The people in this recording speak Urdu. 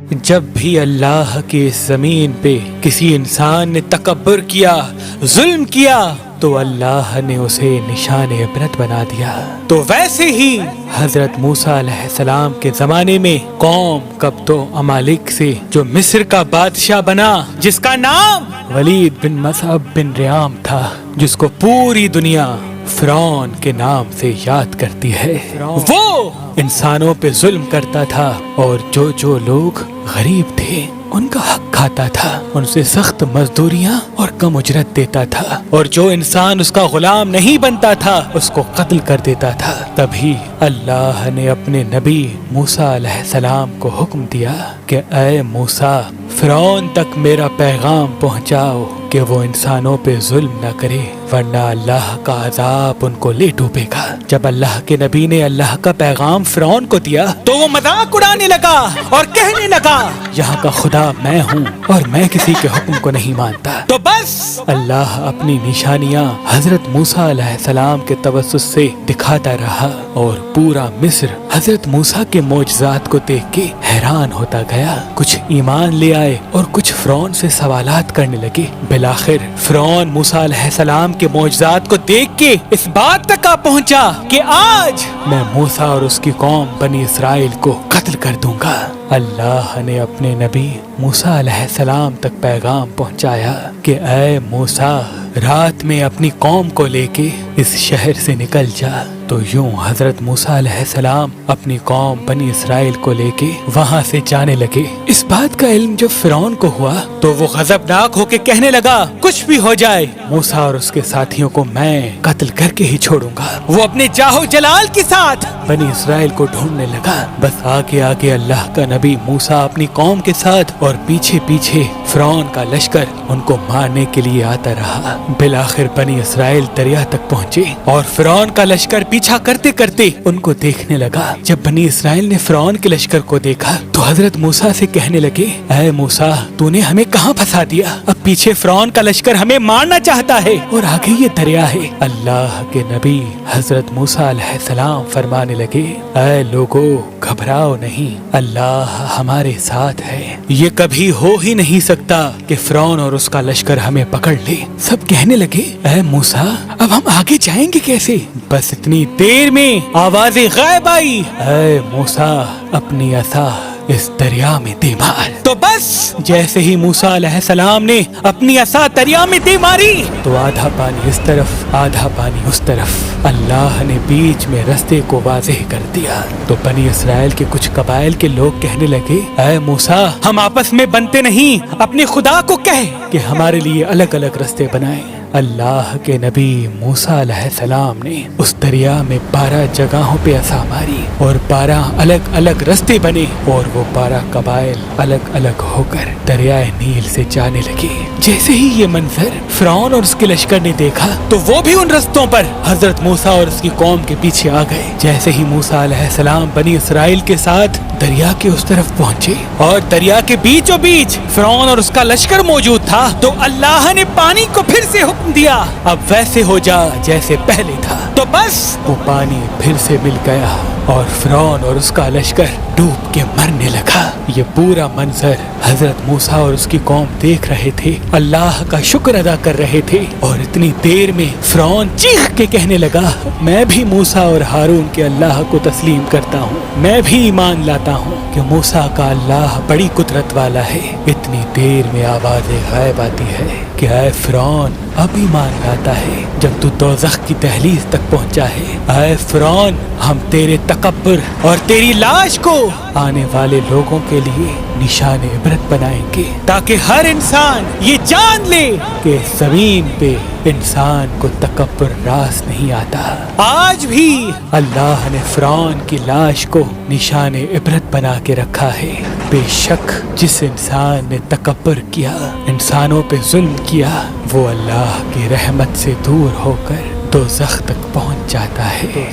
جب بھی اللہ کی اس زمین پہ کسی انسان نے تکبر کیا، ظلم کیا، تو اللہ نے اسے نشان عبرت بنا دیا۔ تو ویسے ہی حضرت موسیٰ علیہ السلام کے زمانے میں قوم قبط و امالک سے جو مصر کا بادشاہ بنا، جس کا نام ولید بن مصعب بن ریام تھا، جس کو پوری دنیا فرعون کے نام سے یاد کرتی ہے، وہ انسانوں پہ ظلم کرتا تھا اور جو لوگ غریب تھے ان کا حق کھاتا تھا، ان سے سخت مزدوریاں اور کم اجرت دیتا تھا، اور جو انسان اس کا غلام نہیں بنتا تھا اس کو قتل کر دیتا تھا۔ تبھی اللہ نے اپنے نبی موسیٰ علیہ السلام کو حکم دیا کہ اے موسیٰ، فرعون تک میرا پیغام پہنچاؤ کہ وہ انسانوں پہ ظلم نہ کرے، ورنہ اللہ کا عذاب ان کو لے ڈوبے گا۔ جب اللہ کے نبی نے اللہ کا پیغام فرعون کو دیا تو وہ مذاق اڑانے لگا اور کہنے لگا یہاں کا خدا میں ہوں اور میں کسی کے حکم کو نہیں مانتا۔ تو بس اللہ اپنی نشانیاں حضرت موسیٰ علیہ السلام کے توسط سے دکھاتا رہا، اور پورا مصر حضرت موسیٰ کے معجزات کو دیکھ کے حیران ہوتا گیا۔ کچھ ایمان لے آئے اور کچھ فرعون سے سوالات کرنے لگے۔ بالآخر فرعون موسیٰ علیہ السلام کے معجزات کو دیکھ کے اس بات تک آ پہنچا کہ آج میں موسیٰ اور اس کی قوم بنی اسرائیل کو قتل کر دوں گا۔ اللہ نے اپنے نبی موسیٰ علیہ السلام تک پیغام پہنچایا کہ اے موسیٰ، رات میں اپنی قوم کو لے کے اس شہر سے نکل جا۔ تو یوں حضرت موسیٰ علیہ السلام اپنی قوم بنی اسرائیل کو لے کے وہاں سے جانے لگے۔ اس بات کا علم جب فرعون کو ہوا تو وہ غضبناک ہو کے کہنے لگا کچھ بھی ہو جائے، موسیٰ اور اس کے ساتھیوں کو میں قتل کر کے ہی چھوڑوں گا۔ وہ اپنے جاہو جلال کے ساتھ بنی اسرائیل کو ڈھونڈنے لگا۔ بس آگے آگے اللہ کا نبی موسیٰ اپنی قوم کے ساتھ اور پیچھے پیچھے فرعون کا لشکر ان کو مارنے کے لیے آتا رہا۔ بالآخر بنی اسرائیل دریا تک پہنچے اور فرعون کا لشکر پیچھا کرتے کرتے ان کو دیکھنے لگا۔ جب بنی اسرائیل نے فرعون کے لشکر کو دیکھا تو حضرت موسیٰ سے کہنے لگے اے موسیٰ، تو نے ہمیں کہاں پھنسا دیا؟ اب پیچھے فرعون کا لشکر ہمیں مارنا چاہتا ہے اور آگے یہ دریا ہے۔ اللہ کے نبی حضرت موسیٰ علیہ السلام فرمانے لگے اے لوگو، گھبراؤ نہیں، اللہ ہمارے ساتھ ہے۔ یہ کبھی ہو ہی نہیں سکتا کہ فرعون اور اس کا لشکر ہمیں پکڑ لے۔ سب کہنے لگے اے موسیٰ، اب ہم آگے جائیں گے کیسے؟ بس اتنی دیر میں آواز غائب آئی اے موسیٰ، اپنی عصا اس دریا میں دے مار۔ تو بس جیسے ہی موسیٰ علیہ السلام نے اپنی عصا دریا میں دے ماری تو آدھا پانی اس طرف آدھا پانی اس طرف، اللہ نے بیچ میں رستے کو واضح کر دیا۔ تو بنی اسرائیل کے کچھ قبائل کے لوگ کہنے لگے اے موسیٰ، ہم آپس میں بنتے نہیں، اپنے خدا کو کہہ کہ ہمارے لیے الگ الگ رستے بنائیں۔ اللہ کے نبی موسیٰ علیہ السلام نے اس دریا میں 12 جگہوں پہ عصا ماری اور 12 الگ الگ رستے بنے، اور وہ 12 قبائل الگ الگ ہو کر دریائے نیل سے جانے لگے۔ جیسے ہی یہ منظر فرعون اور اس کے لشکر نے دیکھا تو وہ بھی ان رستوں پر حضرت موسیٰ اور اس کی قوم کے پیچھے آ گئے۔ جیسے ہی موسیٰ علیہ السلام بنی اسرائیل کے ساتھ دریا کے اس طرف پہنچے اور دریا کے بیچوں بیچ فرعون اور اس کا لشکر موجود تھا، تو اللہ نے پانی کو پھر سے حکم دیا اب ویسے ہو جا جیسے پہلے تھا۔ تو بس وہ پانی پھر سے مل گیا اور فرعون اور اس کا لشکر ڈوب کے مرنے لگا۔ یہ پورا منظر حضرت موسیٰ اور اس کی قوم دیکھ رہے تھے، اللہ کا شکر ادا کر رہے تھے، اور اتنی دیر میں فرعون چیخ کے کہنے لگا میں بھی موسیٰ اور ہارون کے اللہ کو تسلیم کرتا ہوں، میں بھی ایمان لاتا ہوں کہ موسیٰ کا اللہ بڑی قدرت والا ہے۔ اتنی دیر میں آواز غائب آتی ہے کہ اے فرعون، اب ایمان لاتا ہے جب تو دوزخ کی دہلیز تک پہنچا ہے۔ اے فرعون، ہم تیرے تکبر اور تیری لاش کو آنے والے لوگوں کے لیے نشان عبرت بنائیں گے، تاکہ ہر انسان یہ جان لے کہ زمین پہ انسان کو تکبر راس نہیں آتا۔ آج بھی اللہ نے فرعون کی لاش کو نشان عبرت بنا کے رکھا ہے۔ بے شک جس انسان نے تکبر کیا، انسانوں پہ ظلم کیا، وہ اللہ کی رحمت سے دور ہو کر دوزخ تک پہنچ جاتا ہے۔